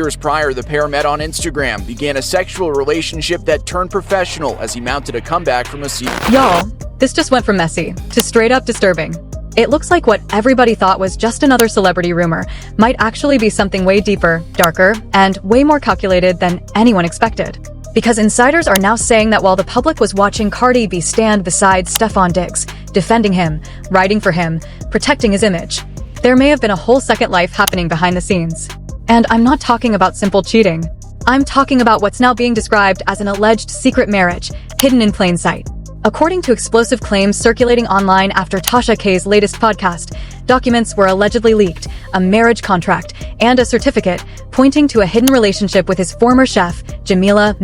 Years prior, the pair met on Instagram, began a sexual relationship that turned professional as he mounted a comeback from a season. Y'all, this just went from messy to straight up disturbing. It looks like what everybody thought was just another celebrity rumor might actually be something way deeper, darker, and way more calculated than anyone expected. Because insiders are now saying that while the public was watching Cardi B stand beside Stefon Diggs, defending him, writing for him, protecting his image, there may have been a whole second life happening behind the scenes. And I'm not talking about simple cheating. I'm talking about what's now being described as an alleged secret marriage, hidden in plain sight. According to explosive claims circulating online after Tasha K's latest podcast, documents were allegedly leaked, a marriage contract, and a certificate pointing to a hidden relationship with his former chef, Jamila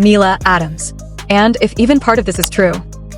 Adams. And if even part of this is true,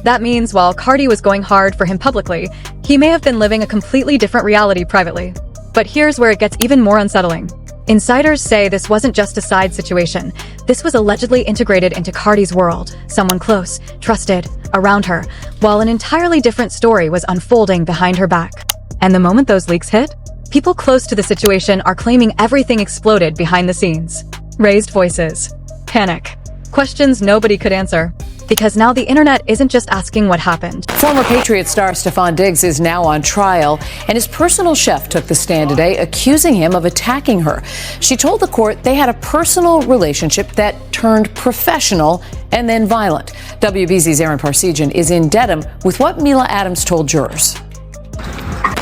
that means while Cardi was going hard for him publicly, he may have been living a completely different reality privately. But here's where it gets even more unsettling. Insiders say this wasn't just a side situation. This was allegedly integrated into Cardi's world, someone close, trusted, around her, while an entirely different story was unfolding behind her back. And the moment those leaks hit, people close to the situation are claiming everything exploded behind the scenes. Raised voices. Panic. Questions nobody could answer. Because now the internet isn't just asking what happened. Former Patriot star Stefon Diggs is now on trial, and his personal chef took the stand today, accusing him of attacking her. She told the court they had a personal relationship that turned professional and then violent. WBZ's Aaron Parsegian is in Dedham with what Mila Adams told jurors.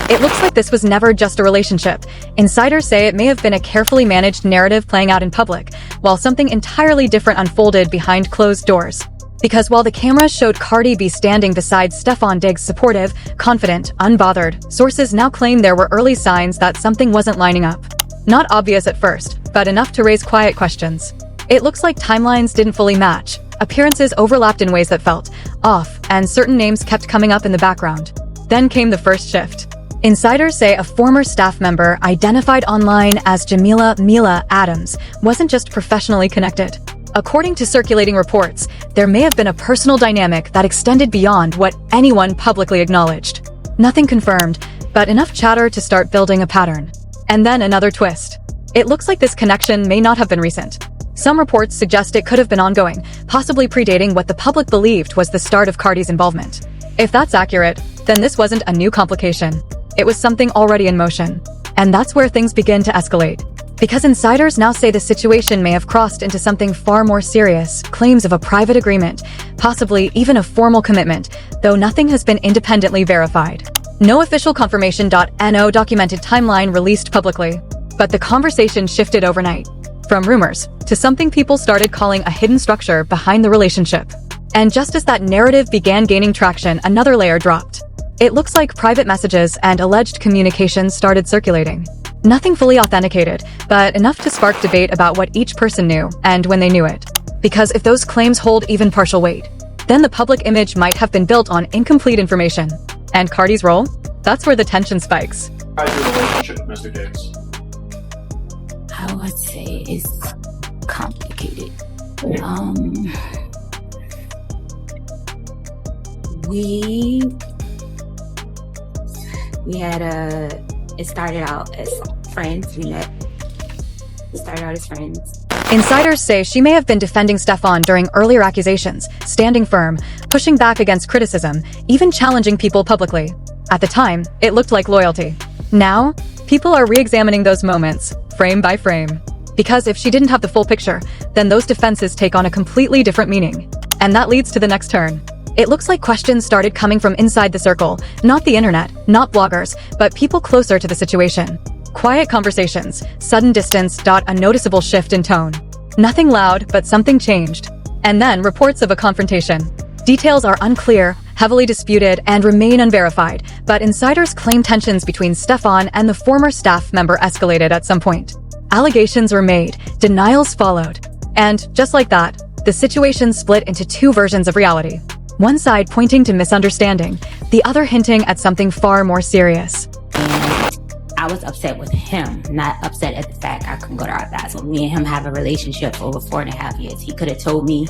It looks like this was never just a relationship. Insiders say it may have been a carefully managed narrative playing out in public, while something entirely different unfolded behind closed doors. Because while the cameras showed Cardi B standing beside Stefon Diggs supportive, confident, unbothered, sources now claim there were early signs that something wasn't lining up. Not obvious at first, but enough to raise quiet questions. It looks like timelines didn't fully match. Appearances overlapped in ways that felt off, and certain names kept coming up in the background. Then came the first shift. Insiders say a former staff member identified online as Jamila Adams wasn't just professionally connected. According to circulating reports, there may have been a personal dynamic that extended beyond what anyone publicly acknowledged. Nothing confirmed, but enough chatter to start building a pattern. And then another twist. It looks like this connection may not have been recent. Some reports suggest it could have been ongoing, possibly predating what the public believed was the start of Cardi's involvement. If that's accurate, then this wasn't a new complication. It was something already in motion. And that's where things begin to escalate. Because insiders now say the situation may have crossed into something far more serious, claims of a private agreement, possibly even a formal commitment, though nothing has been independently verified. No official confirmation.no documented timeline released publicly, but the conversation shifted overnight. From rumors to something people started calling a hidden structure behind the relationship. And just as that narrative began gaining traction, another layer dropped. It looks like private messages and alleged communications started circulating. Nothing fully authenticated, but enough to spark debate about what each person knew and when they knew it. Because if those claims hold even partial weight, then the public image might have been built on incomplete information. And Cardi's role? That's where the tension spikes. How's your relationship, Mr. Diggs? I would say it's complicated. It started out as friends. We started out as friends. Insiders say she may have been defending Stefon during earlier accusations, standing firm, pushing back against criticism, even challenging people publicly. At the time, it looked like loyalty. Now, people are re-examining those moments, frame by frame. Because if she didn't have the full picture, then those defenses take on a completely different meaning. And that leads to the next turn. It looks like questions started coming from inside the circle, not the internet, not bloggers, but people closer to the situation. Quiet conversations, sudden distance, a noticeable shift in tone. Nothing loud, but something changed. And then reports of a confrontation. Details are unclear, heavily disputed, and remain unverified, but insiders claim tensions between Stefon and the former staff member escalated at some point. Allegations were made, denials followed. And just like that, the situation split into two versions of reality. One side pointing to misunderstanding, the other hinting at something far more serious. And I was upset with him, not upset at the fact I couldn't go to Art Basel. Me and him have a relationship for over 4.5 years. He could have told me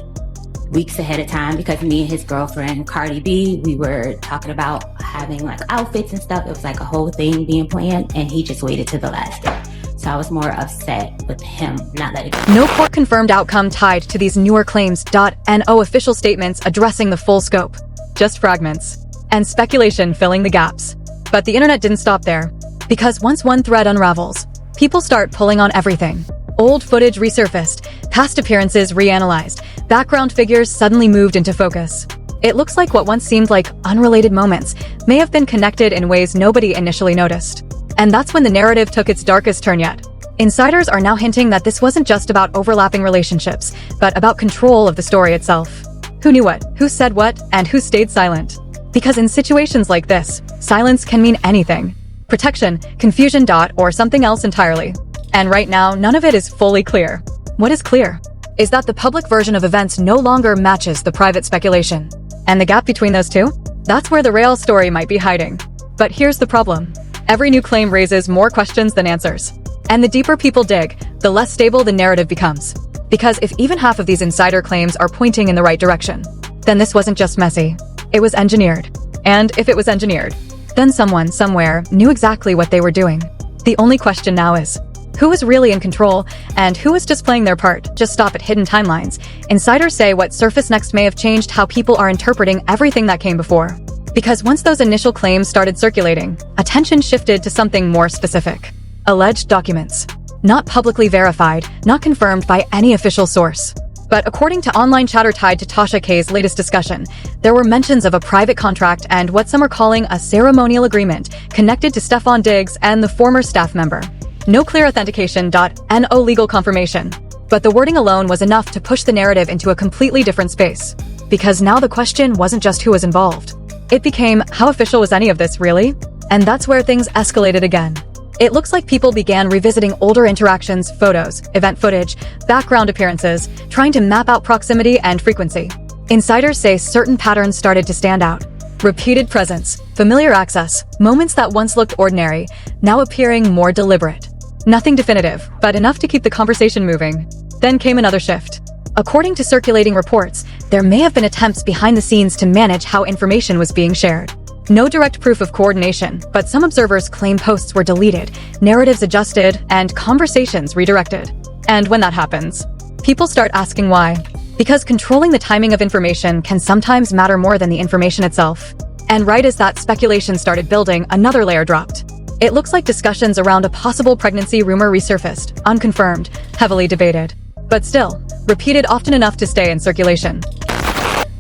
weeks ahead of time, because me and his girlfriend, Cardi B, we were talking about having like outfits and stuff. It was like a whole thing being planned, and he just waited to the last day. So I was more upset with him not letting go. No court-confirmed outcome tied to these newer claims. No official statements addressing the full scope. Just fragments. And speculation filling the gaps. But the internet didn't stop there. Because once one thread unravels, people start pulling on everything. Old footage resurfaced, past appearances reanalyzed, background figures suddenly moved into focus. It looks like what once seemed like unrelated moments may have been connected in ways nobody initially noticed. And that's when the narrative took its darkest turn yet. Insiders are now hinting that this wasn't just about overlapping relationships, but about control of the story itself. Who knew what, who said what, and who stayed silent? Because in situations like this, silence can mean anything. Protection, confusion, or something else entirely. And right now, none of it is fully clear. What is clear is that the public version of events no longer matches the private speculation. And the gap between those two? That's where the real story might be hiding. But here's the problem. Every new claim raises more questions than answers. And the deeper people dig, the less stable the narrative becomes. Because if even half of these insider claims are pointing in the right direction, then this wasn't just messy. It was engineered. And if it was engineered, then someone, somewhere, knew exactly what they were doing. The only question now is, who is really in control, and who is just playing their part? Just stop at hidden timelines. Insiders say what surfaced next may have changed how people are interpreting everything that came before. Because once those initial claims started circulating, attention shifted to something more specific. Alleged documents. Not publicly verified, not confirmed by any official source. But according to online chatter tied to Tasha K's latest discussion, there were mentions of a private contract and what some are calling a ceremonial agreement connected to Stefon Diggs and the former staff member. No clear authentication. No legal confirmation. But the wording alone was enough to push the narrative into a completely different space. Because now the question wasn't just who was involved. It became, how official was any of this, really? And that's where things escalated again. It looks like people began revisiting older interactions, photos, event footage, background appearances, trying to map out proximity and frequency. Insiders say certain patterns started to stand out. Repeated presence, familiar access, moments that once looked ordinary, now appearing more deliberate. Nothing definitive, but enough to keep the conversation moving. Then came another shift. According to circulating reports, there may have been attempts behind the scenes to manage how information was being shared. No direct proof of coordination, but some observers claim posts were deleted, narratives adjusted, and conversations redirected. And when that happens, people start asking why. Because controlling the timing of information can sometimes matter more than the information itself. And right as that speculation started building, another layer dropped. It looks like discussions around a possible pregnancy rumor resurfaced, unconfirmed, heavily debated. But still, repeated often enough to stay in circulation.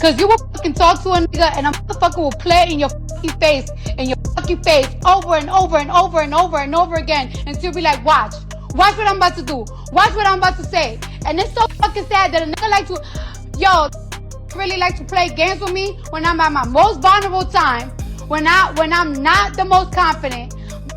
Cause you will fucking talk to a nigga and a motherfucker will play it in your fucking face, over and over and over and over and over again until be like, watch what I'm about to do, watch what I'm about to say. And it's so fucking sad that a nigga like to, really like to play games with me when I'm at my most vulnerable time, when I'm not the most confident.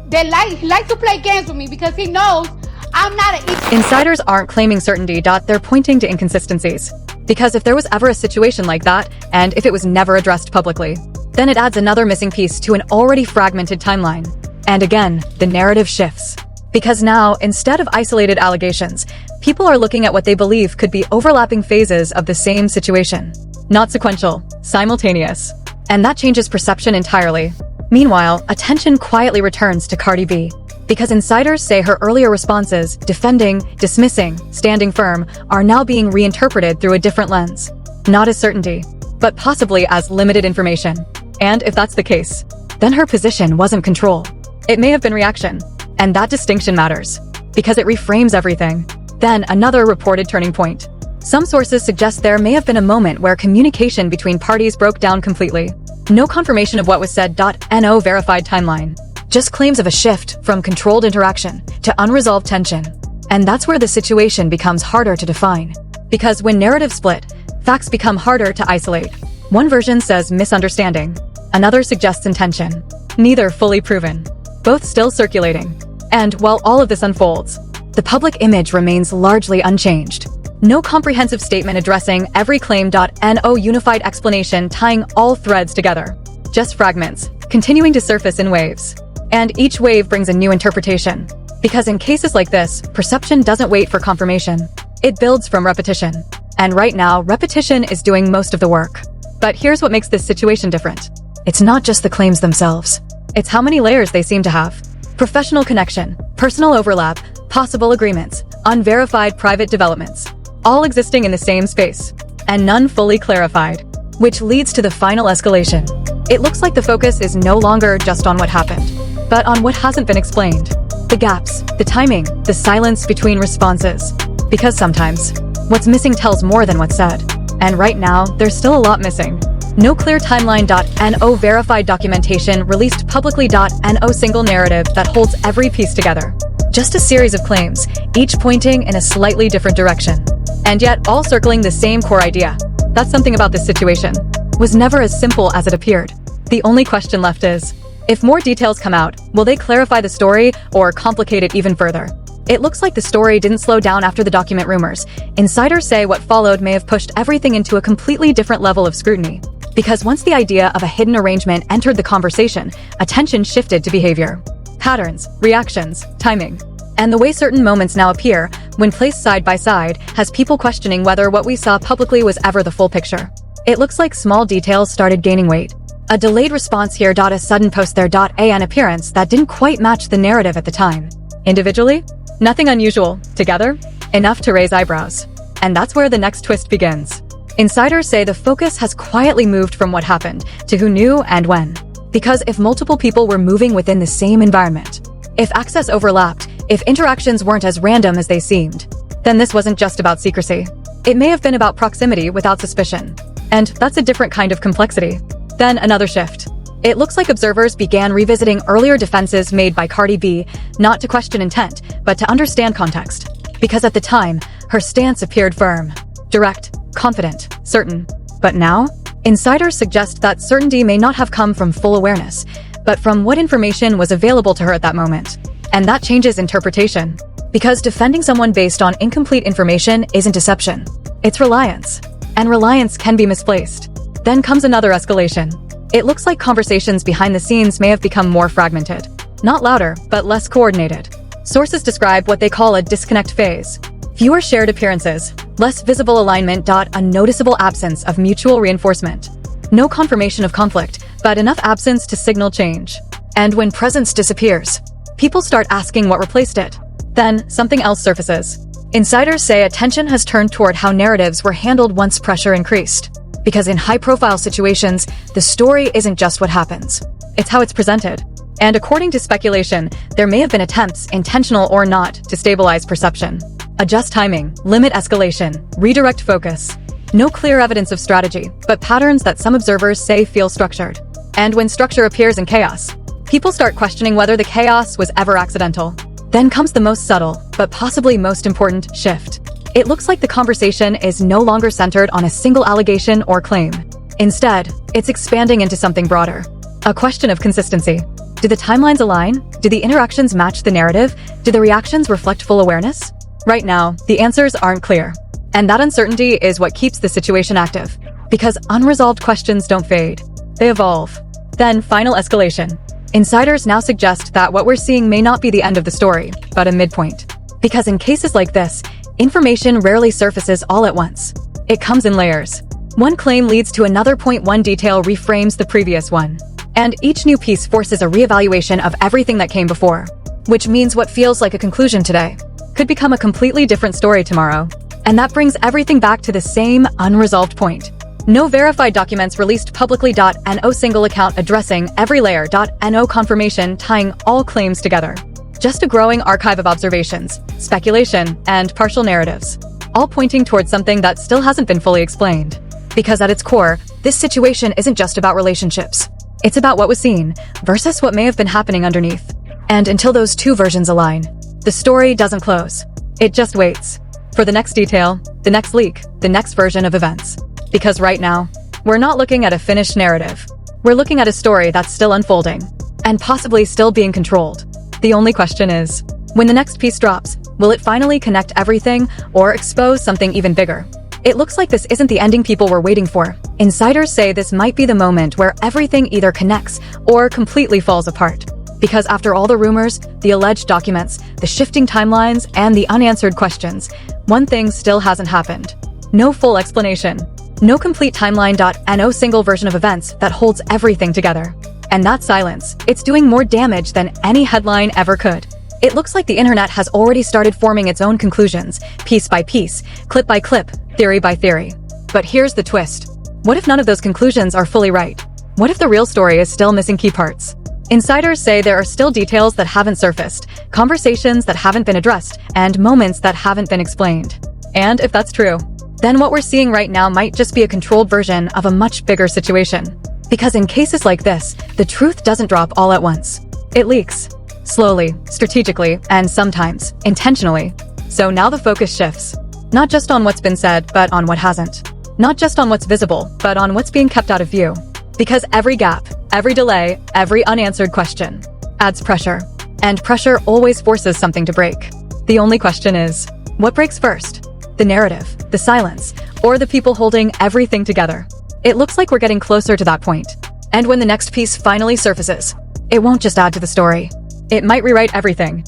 They like to play games with me because he knows I'm not an Insiders aren't claiming certainty. They're pointing to inconsistencies. Because if there was ever a situation like that, and if it was never addressed publicly, then it adds another missing piece to an already fragmented timeline. And again, the narrative shifts. Because now, instead of isolated allegations, people are looking at what they believe could be overlapping phases of the same situation. Not sequential, simultaneous. And that changes perception entirely. Meanwhile, attention quietly returns to Cardi B. Because insiders say her earlier responses, defending, dismissing, standing firm, are now being reinterpreted through a different lens. Not as certainty, but possibly as limited information. And if that's the case, then her position wasn't control. It may have been reaction. And that distinction matters. Because it reframes everything. Then another reported turning point. Some sources suggest there may have been a moment where communication between parties broke down completely. No confirmation of what was said. No verified timeline. Just claims of a shift from controlled interaction to unresolved tension. And that's where the situation becomes harder to define. Because when narratives split, facts become harder to isolate. One version says misunderstanding. Another suggests intention. Neither fully proven. Both still circulating. And while all of this unfolds, the public image remains largely unchanged. No comprehensive statement addressing every claim. No unified explanation tying all threads together. Just fragments, continuing to surface in waves. And each wave brings a new interpretation. Because in cases like this, perception doesn't wait for confirmation. It builds from repetition. And right now, repetition is doing most of the work. But here's what makes this situation different. It's not just the claims themselves. It's how many layers they seem to have. Professional connection, personal overlap, possible agreements, unverified private developments, all existing in the same space, and none fully clarified, which leads to the final escalation. It looks like the focus is no longer just on what happened, but on what hasn't been explained. The gaps, the timing, the silence between responses. Because sometimes, what's missing tells more than what's said. And right now, there's still a lot missing. No clear timeline.no verified documentation released publicly.no single narrative that holds every piece together. Just a series of claims, each pointing in a slightly different direction. And yet all circling the same core idea. That's something about this situation. Was never as simple as it appeared. The only question left is, if more details come out, will they clarify the story or complicate it even further? It looks like the story didn't slow down after the document rumors. Insiders say what followed may have pushed everything into a completely different level of scrutiny. Because once the idea of a hidden arrangement entered the conversation, attention shifted to behavior. Patterns, reactions, timing. And the way certain moments now appear, when placed side by side, has people questioning whether what we saw publicly was ever the full picture. It looks like small details started gaining weight. A delayed response here. A sudden post there. An appearance that didn't quite match the narrative at the time. Individually, nothing unusual. Together, enough to raise eyebrows. And that's where the next twist begins. Insiders say the focus has quietly moved from what happened to who knew and when. Because if multiple people were moving within the same environment, if access overlapped, if interactions weren't as random as they seemed, then this wasn't just about secrecy. It may have been about proximity without suspicion. And that's a different kind of complexity. Then another shift. It looks like observers began revisiting earlier defenses made by Cardi B, not to question intent, but to understand context. Because at the time, her stance appeared firm, direct, confident, certain. But now, insiders suggest that certainty may not have come from full awareness, but from what information was available to her at that moment. And that changes interpretation. Because defending someone based on incomplete information isn't deception. It's reliance. And reliance can be misplaced. Then comes another escalation. It looks like conversations behind the scenes may have become more fragmented. Not louder, but less coordinated. Sources describe what they call a disconnect phase. Fewer shared appearances, less visible alignment. A noticeable absence of mutual reinforcement. No confirmation of conflict, but enough absence to signal change. And when presence disappears, people start asking what replaced it. Then, something else surfaces. Insiders say attention has turned toward how narratives were handled once pressure increased. Because in high-profile situations, the story isn't just what happens. It's how it's presented. And according to speculation, there may have been attempts, intentional or not, to stabilize perception. Adjust timing, limit escalation, redirect focus. No clear evidence of strategy, but patterns that some observers say feel structured. And when structure appears in chaos, people start questioning whether the chaos was ever accidental. Then comes the most subtle, but possibly most important, shift. It looks like the conversation is no longer centered on a single allegation or claim. Instead, it's expanding into something broader. A question of consistency. Do the timelines align? Do the interactions match the narrative? Do the reactions reflect full awareness? Right now, the answers aren't clear. And that uncertainty is what keeps the situation active. Because unresolved questions don't fade. They evolve. Then, final escalation. Insiders now suggest that what we're seeing may not be the end of the story, but a midpoint. Because in cases like this, information rarely surfaces all at once. It comes in layers. One claim leads to another. One detail reframes the previous one. And each new piece forces a reevaluation of everything that came before. Which means what feels like a conclusion today could become a completely different story tomorrow. And that brings everything back to the same unresolved point. No verified documents released publicly. No single account addressing every layer. No confirmation tying all claims together. Just a growing archive of observations, speculation, and partial narratives, all pointing towards something that still hasn't been fully explained. Because at its core, this situation isn't just about relationships. It's about what was seen versus what may have been happening underneath. And until those two versions align, the story doesn't close. It just waits for the next detail, the next leak, the next version of events. Because right now, we're not looking at a finished narrative. We're looking at a story that's still unfolding, and possibly still being controlled. The only question is, when the next piece drops, will it finally connect everything or expose something even bigger? It looks like this isn't the ending people were waiting for. Insiders say this might be the moment where everything either connects or completely falls apart. Because after all the rumors, the alleged documents, the shifting timelines, and the unanswered questions, one thing still hasn't happened. No full explanation. No complete timeline. No single version of events that holds everything together. And that silence, it's doing more damage than any headline ever could. It looks like the internet has already started forming its own conclusions, piece by piece, clip by clip, theory by theory. But here's the twist. What if none of those conclusions are fully right? What if the real story is still missing key parts? Insiders say there are still details that haven't surfaced, conversations that haven't been addressed, and moments that haven't been explained. And if that's true, then what we're seeing right now might just be a controlled version of a much bigger situation. Because in cases like this, the truth doesn't drop all at once. It leaks. Slowly, strategically, and sometimes intentionally. So now the focus shifts. Not just on what's been said, but on what hasn't. Not just on what's visible, but on what's being kept out of view. Because every gap, every delay, every unanswered question adds pressure. And pressure always forces something to break. The only question is, what breaks first? The narrative, the silence, or the people holding everything together? It looks like we're getting closer to that point. And when the next piece finally surfaces, it won't just add to the story. It might rewrite everything.